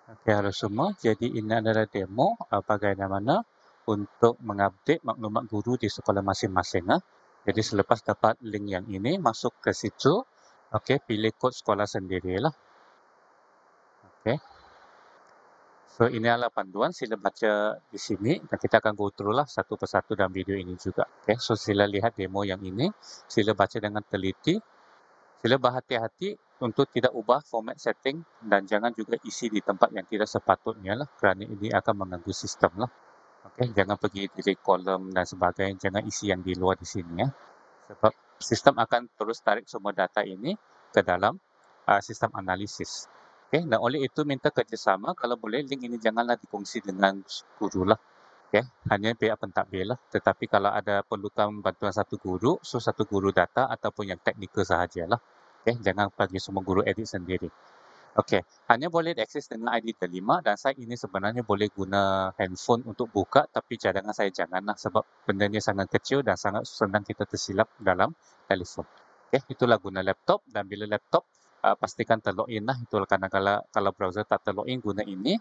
Okey, halo semua. Jadi ini adalah demo bagaimana untuk mengupdate maklumat guru di sekolah masing-masing. Jadi selepas dapat link yang ini, masuk ke situ, okey, pilih kod sekolah sendirilah. Okey. So ini adalah panduan, sila baca di sini dan kita akan go through lah satu persatu dalam video ini juga. Okey, so sila lihat demo yang ini, sila baca dengan teliti. Sila berhati-hati untuk tidak ubah format setting dan jangan juga isi di tempat yang tidak sepatutnya lah, kerana ini akan mengganggu sistem lah. Okey, jangan pergi delete kolom dan sebagainya, jangan isi yang di luar di sini ya. Sebab sistem akan terus tarik semua data ini ke dalam sistem analisis. Okey, dan oleh itu minta kerjasama, kalau boleh link ini janganlah dikongsi dengan guru lah. Okey, hanya pihak pentadbir lah. Tetapi kalau ada perlukan bantuan satu guru, so satu guru data ataupun yang teknikal sahajalah. Okey, jangan bagi semua guru edit sendiri. Okey, hanya boleh diakses dengan ID terlima dan saya ini sebenarnya boleh guna handphone untuk buka, tapi cadangan saya janganlah sebab benda ni sangat kecil dan sangat senang kita tersilap dalam telefon. Okey, itulah guna laptop dan bila laptop pastikan terlogin lah. Itulah kalau browser tak terlogin guna ini,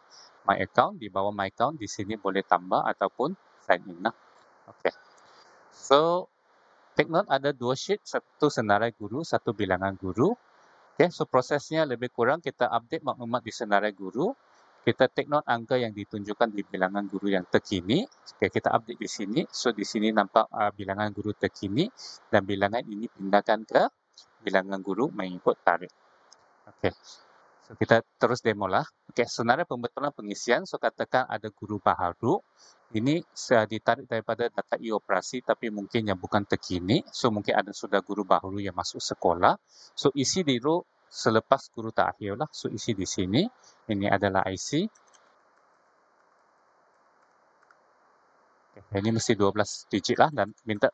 my account, di bawah my account di sini boleh tambah ataupun sign in lah. Okey. So, take note ada 2 sheet, satu senarai guru, satu bilangan guru. Okay, so prosesnya lebih kurang kita update maklumat di senarai guru, kita take note angka yang ditunjukkan di bilangan guru yang terkini. Okay, kita update di sini. So di sini nampak bilangan guru terkini dan bilangan ini pindahkan ke bilangan guru mengikut tarikh. Okay, so kita terus demo lah. Okay, senarai pembetulan pengisian. So katakan ada guru baharu. Ini ditarik daripada data e-operasi tapi mungkin yang bukan terkini. So mungkin ada sudah guru baharu yang masuk sekolah. So isi di row selepas guru terakhir lah. So isi di sini. Ini adalah IC. Okay, ini mesti 12 digit lah dan minta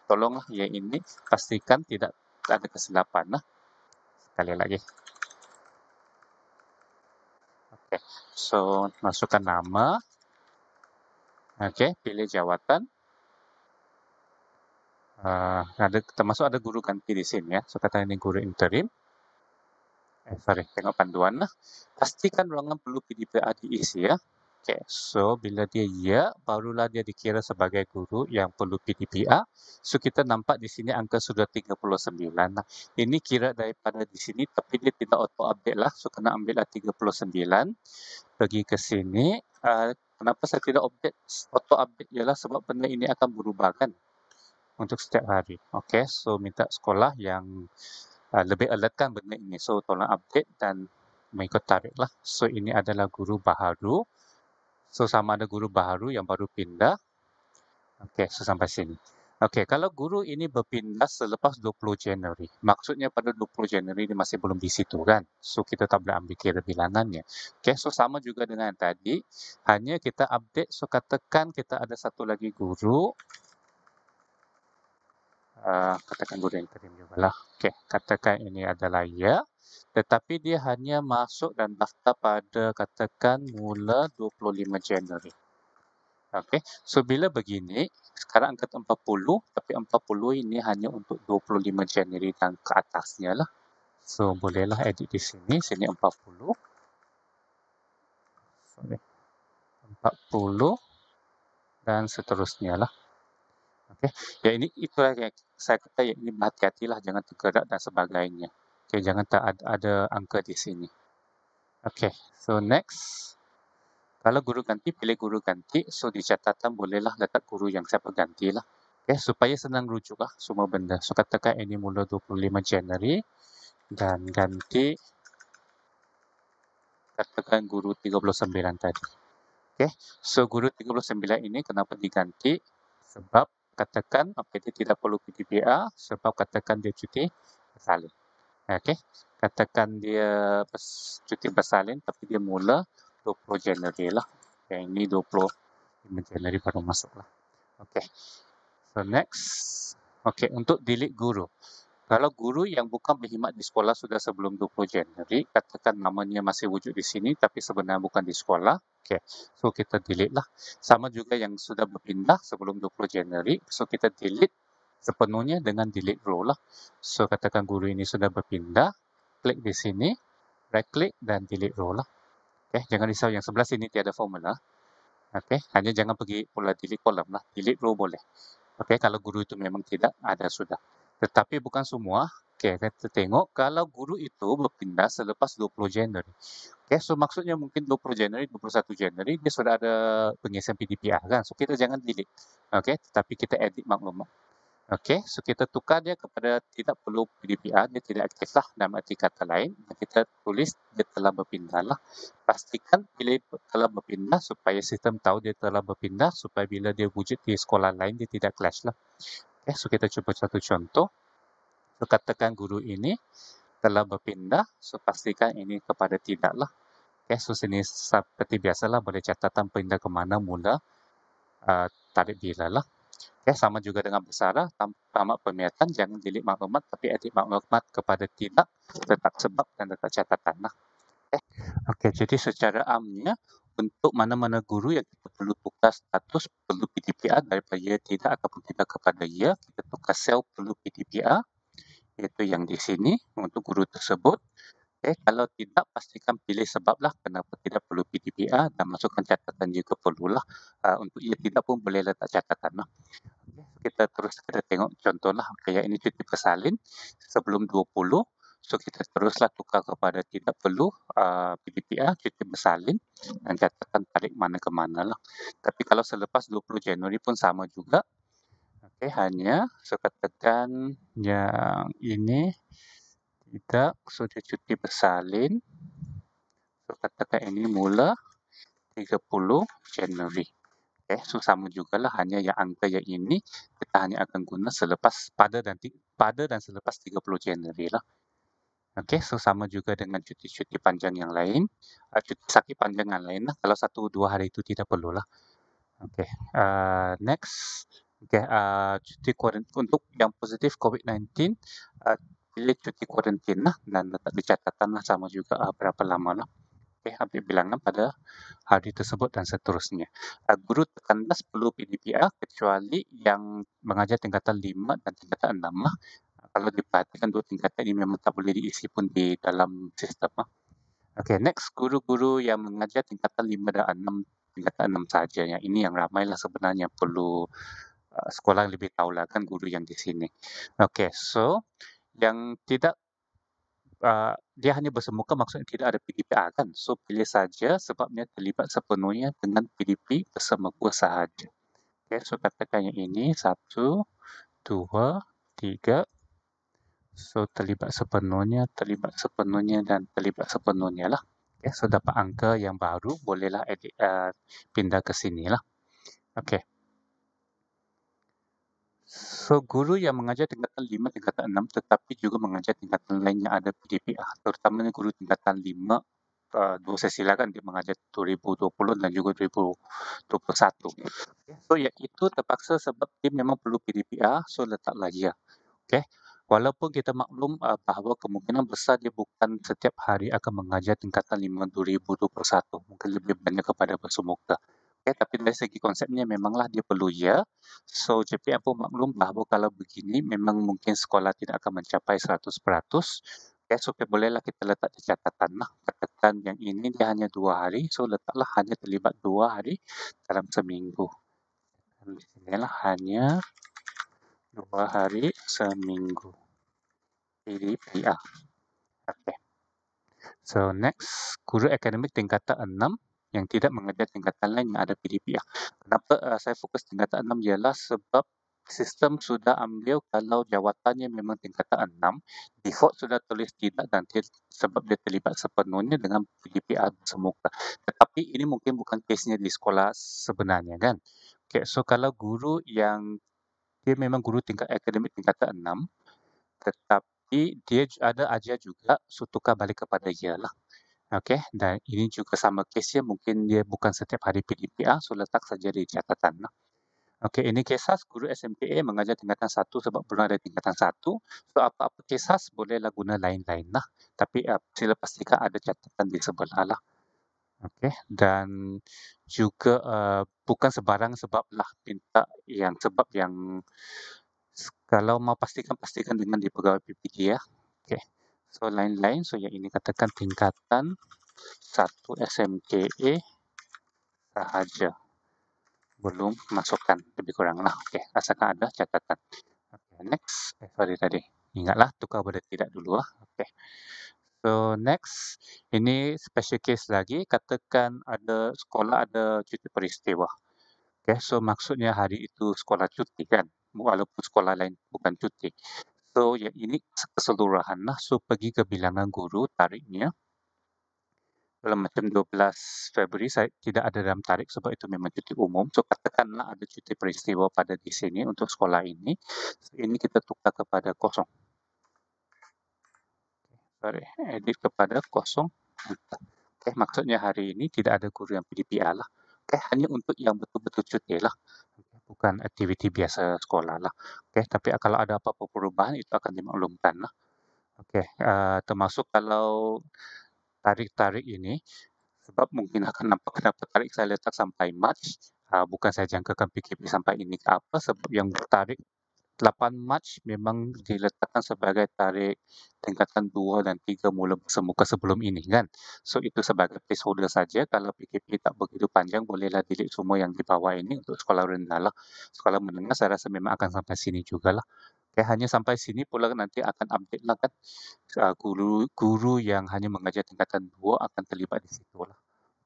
tolonglah yang ini pastikan tidak ada kesilapan lah. Sekali lagi. Okay, so masukkan nama. Okay, pilih jawatan. Termasuk ada guru ganti di sini ya. So kata ini guru interim. Tengok panduan lah. Pastikan ruangan perlu PDPA diisi ya. Okay, so bila dia ya, barulah dia dikira sebagai guru yang perlu PDPA. So kita nampak di sini angka sudah 39 lah. Ini kira daripada di sini tapi dia tidak auto update lah. So kena ambil lah 39. Pergi ke sini. Kenapa saya tidak update? Auto update ialah sebab benda ini akan berubah kan untuk setiap hari. Okay, so minta sekolah yang lebih alertkan benda ini. So tolong update dan mengikut tarikh lah. So ini adalah guru baharu. So sama ada guru baharu yang baru pindah. Okey, so sampai sini. Okey, kalau guru ini berpindah selepas 20 Januari. Maksudnya pada 20 Januari ini masih belum di situ kan. So kita tak boleh ambil kira bilangannya. Okey, so sama juga dengan tadi. Hanya kita update. So katakan kita ada satu lagi guru. Katakan guru yang interim juga lah. Okey, katakan ini adalah ya. Tetapi dia hanya masuk dan daftar pada katakan mula 25 Januari. Okey, so bila begini, sekarang angka 40, tapi 40 ini hanya untuk 25 Januari dan ke atasnya lah. So bolehlah edit di sini, sini 40. Sorry. 40 dan seterusnya lah. Okey, ya ini itulah yang saya kata ya ini berhati-hatilah jangan tergerak dan sebagainya. Okey, jangan tak ada angka di sini. Okey, so next. Kalau guru ganti, pilih guru ganti. So di catatan bolehlah letak guru yang siapa gantilah. Okay, supaya senang rujuk lah semua benda. So katakan ini mula 25 Januari dan ganti katakan guru 39 tadi. Okay, so guru 39 ini kenapa diganti? Sebab katakan dia tidak perlu PDPA sebab katakan dia cuti bersalin. Okay, katakan dia cuti bersalin tapi dia mula 20 Januari lah. Okay, ini 25 Januari baru masuk lah. Okay, so next. Okay, untuk delete guru. Kalau guru yang bukan berkhidmat di sekolah sudah sebelum 20 Januari, katakan namanya masih wujud di sini tapi sebenarnya bukan di sekolah. Okay, so kita delete lah. Sama juga yang sudah berpindah sebelum 20 Januari, so kita delete sepenuhnya dengan delete row lah. So katakan guru ini sudah berpindah, klik di sini, right click dan delete row lah. Okey, jangan risau yang sebelah sini tiada formula. Okey, hanya jangan pergi pula delete kolom lah, delete row boleh. Okey, kalau guru itu memang tidak ada sudah. Tetapi bukan semua. Okey, kita tengok kalau guru itu berpindah selepas 20 Januari. Okey, so maksudnya mungkin 20 Januari, 21 Januari dia sudah ada pengisian PDPA kan. So kita jangan delete. Okey, tetapi kita edit maklumat. Okey, so kita tukar dia kepada tidak perlu PDPA, dia tidak aktif lah, dalam arti kata lain, kita tulis dia telah berpindah lah. Pastikan bila telah berpindah supaya sistem tahu dia telah berpindah supaya bila dia wujud di sekolah lain dia tidak clash lah. Okey, so kita cuba satu contoh. So katakan guru ini telah berpindah, so pastikan ini kepada tidak lah. Okey, so sini seperti biasalah boleh catatan pindah ke mana mula, tarikh bila lah. Okay, sama juga dengan bersara, tamat pemiyatan, jangan delete maklumat tapi edit maklumat kepada tidak, letak sebab dan letak catatan lah. Okay, jadi secara amnya, untuk mana-mana guru yang kita perlu tukar status perlu PDPA daripada ya tidak ataupun tidak kepada ya, kita tukar sel perlu PDPA, iaitu yang di sini untuk guru tersebut. Okay, kalau tidak, pastikan pilih sebablah kenapa tidak perlu PDPA dan masukkan catatan juga perlulah. Untuk ya tidak pun boleh letak catatan lah. Kita tengok contohlah kayak ini cuti bersalin sebelum 20, so kita teruslah tukar kepada tidak perlu PDPA cuti bersalin dan catatan tarik mana ke mana lah. Tapi kalau selepas 20 Januari pun sama juga. Okey, hanya so katakan yang ini tidak sudah cuti bersalin. So katakan ini mula 30 Januari. Okay, so sama jugalah, hanya yang angka yang ini kita hanya akan guna selepas pada dan selepas 30 Januari lah. Okey, so sama juga dengan cuti-cuti panjang yang lain, cuti sakit panjang yang lain lah. Kalau 1-2 hari itu tidak perlulah. Okey, next. Okey, cuti kuarantin untuk yang positif COVID-19, pilih cuti kuarantin lah dan letak di catatan lah sama juga berapa lama lah. Okey, ambil bilangan pada hari tersebut dan seterusnya. Guru tingkatan 10 perlu PDPA kecuali yang mengajar tingkatan 5 dan tingkatan 6 lah. Kalau diperhatikan dua tingkatan ini memang tak boleh diisi pun di dalam sistem lah. Okey, next guru-guru yang mengajar tingkatan 5 dan 6, tingkatan 6 saja. Yang ini yang ramai lah sebenarnya perlu sekolah lebih tahu lah kan guru yang di sini. Okey, so yang tidak dia hanya bersemuka maksudnya tidak ada PDPA kan. So pilih saja sebabnya terlibat sepenuhnya dengan PDP bersemuka sahaja. Okay, so katakan yang ini 1, 2, 3. So terlibat sepenuhnya dan terlibat sepenuhnya lah. Okay, so dapat angka yang baru, bolehlah edit, pindah ke sini lah. Okay. So, guru yang mengajar tingkatan 5, tingkatan 6 tetapi juga mengajar tingkatan lain yang ada PDPA, terutamanya guru tingkatan 5, dua sesi lah kan dia mengajar 2020 dan juga 2021. So, yang itu terpaksa sebab dia memang perlu PDPA, so letaklah ya. Okay. Walaupun kita maklum bahawa kemungkinan besar dia bukan setiap hari akan mengajar tingkatan 5 2021, mungkin lebih banyak kepada bersemuka. Okay, tapi dari segi konsepnya memanglah dia perlu ya. So, JPM pun maklum bahawa kalau begini memang mungkin sekolah tidak akan mencapai 100%. Okay, so bolehlah kita letak di catatan lah. Katakan yang ini dia hanya 2 hari, so letaklah hanya terlibat 2 hari dalam seminggu. Di sinilah hanya 2 hari seminggu. PDPA. Okay. So, next, guru akademik tingkatan 6 yang tidak mengajar tingkatan lain yang ada PDPA. Kenapa saya fokus tingkatan 6 ialah sebab sistem sudah ambil kalau jawatannya memang tingkatan 6, default sudah tulis tidak dan sebab dia terlibat sepenuhnya dengan PDPA semuka. Tetapi ini mungkin bukan case-nya di sekolah sebenarnya kan. Okay, so kalau guru yang dia memang guru tingkat akademik tingkatan 6, tetapi dia ada ajar juga, so tukar balik kepada ya lah. Okey, dan ini juga sama case-nya, mungkin dia bukan setiap hari PDPA, so letak saja di catatan lah. Okey, ini case khas guru SMPA mengajar tingkatan 1 sebab belum ada tingkatan 1. So apa-apa case khas bolehlah guna lain-lain lah. Tapi sila pastikan ada catatan di sebelah lah. Okey, dan juga bukan sebarang sebab lah minta yang sebab yang kalau mau pastikan dengan di pegawai PPD ya. Okey. So lain-lain, so yang ini katakan tingkatan satu SMKE sahaja. Belum masukkan, lebih kurang lah. Oke, asalkan ada catatan. Oke, next. Sorry tadi. Ingatlah, tukar pada tidak dulu lah. Oke. So, next. Ini special case lagi. Katakan ada sekolah ada cuti peristiwa. Oke, so maksudnya hari itu sekolah cuti kan? Walaupun sekolah lain bukan cuti. So, yang ini keseluruhan lah. So, pergi ke bilangan guru, tariknya. Dalam macam 12 Februari saya tidak ada dalam tarik sebab itu memang cuti umum. So katakanlah ada cuti peristiwa pada di sini untuk sekolah ini. Ini kita tukar kepada kosong. Sorry, edit kepada kosong. Oke, maksudnya hari ini tidak ada guru yang PDPA lah. Oke, hanya untuk yang betul-betul cuti lah. Bukan aktiviti biasa sekolah lah. Oke, tapi kalau ada apa-apa perubahan itu akan dimaklumkan lah. Oke, termasuk kalau tarik-tarik ini sebab mungkin akan nampak kenapa tarik saya letak sampai Mac. Bukan saya jangkakan PKP sampai ini ke apa sebab yang tarik 8 Mac memang diletakkan sebagai tarik tingkatan 2 dan 3 mula bersemuka sebelum ini kan. So itu sebagai placeholder saja. Kalau PKP tak begitu panjang bolehlah delete semua yang di bawah ini untuk sekolah rendah lah. Sekolah menengah saya rasa memang akan sampai sini jugalah. Oke, hanya sampai sini pula nanti akan update lah kan. Guru yang hanya mengajar tingkatan 2 akan terlibat di situ lah.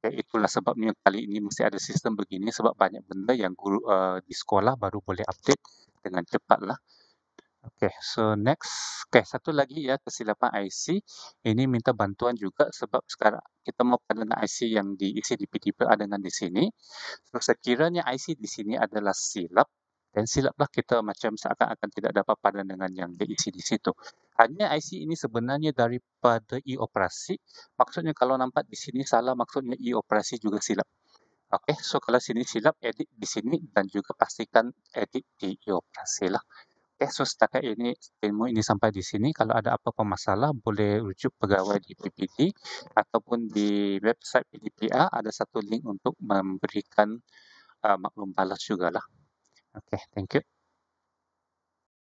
Ya, itulah sebabnya kali ini mesti ada sistem begini sebab banyak benda yang guru di sekolah baru boleh update dengan cepat lah. Oke, so next. Oke, satu lagi ya kesilapan IC. Ini minta bantuan juga sebab sekarang kita mau padanan IC yang diisi di PDPA dengan di sini. So, sekiranya IC di sini adalah silap, dan silaplah kita macam seakan-akan tidak dapat padan dengan yang diisi di situ. Hanya IC ini sebenarnya daripada e-operasi. Maksudnya kalau nampak di sini salah, maksudnya e-operasi juga silap. Oke, so kalau sini silap, edit di sini dan juga pastikan edit di e-operasi lah. Oke, so setakat ini ilmu ini sampai di sini. Kalau ada apa-apa masalah, boleh rujuk pegawai di PPD ataupun di website PDPA ada satu link untuk memberikan maklum balas juga lah. Okay, thank you.